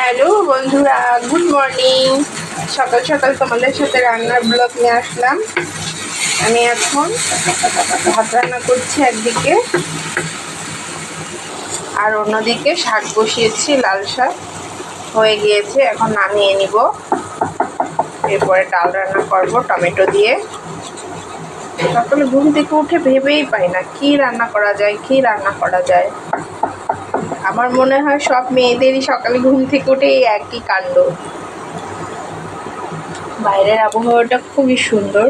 Hello বন্ধুরা, good morning. সকাল সকাল তোমাদের সাথে রান্নার ব্লগ নিয়ে আসলাম। আমি এখন ভাত রান্না করছি একদিকে, আর অন্যদিকে শাক বসিয়েছি। লাল শাক হয়ে গিয়েছে, এখন নামিয়ে নিব। এরপরে ডাল রান্না করব টমেটো দিয়ে। সকালে ঘুম থেকে উঠে ভেবেই পাই না কি রান্না করা যায়। আমার মনে হয় সব মেয়েদেরই সকালে ঘুম থেকে উঠে এই একই কাণ্ড। বাইরের আবহাওয়াটা খুবই সুন্দর।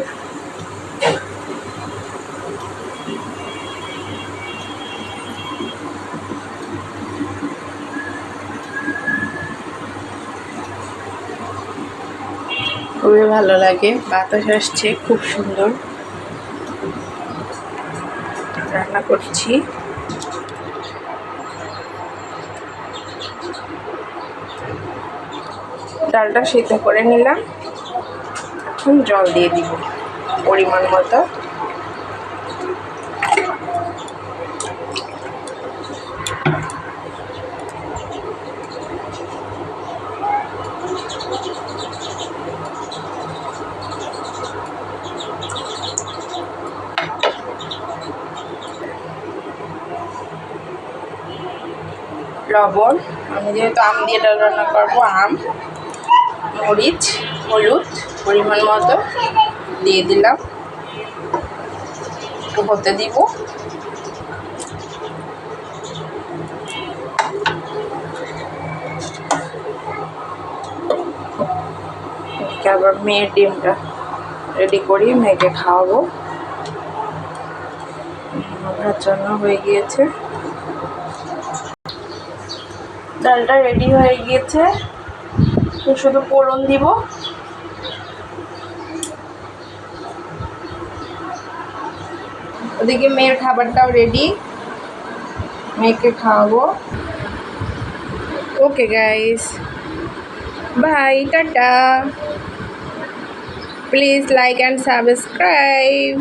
খুবই ভালো লাগে, বাতাস আসছে, খুব সুন্দর। রান্না করছি। ডালটা সিদ্ধ করে নিলাম, এখন জল দিয়ে দিব পরিমাণ মতো। লবণ, আমি যেহেতু আম দিয়ে ডাল রান্না করবো, আম, মরিচ, হলুদ পরিমাণ মতো দিয়ে দিলাম। একটু হতে দিব। আবার মেয়ের ডিমটা রেডি করি, মেয়েকে খাওয়াবো। আমার জন্য হয়ে গিয়েছে, ডালটা রেডি হয়ে গিয়েছে। শুধু ফোড়ন দিব। ওদিকে মেয়ের খাবারটাও রেডি, মেয়েকে খাওয়াবো। ওকে গাইস, বাই, টাটা। Please like and subscribe.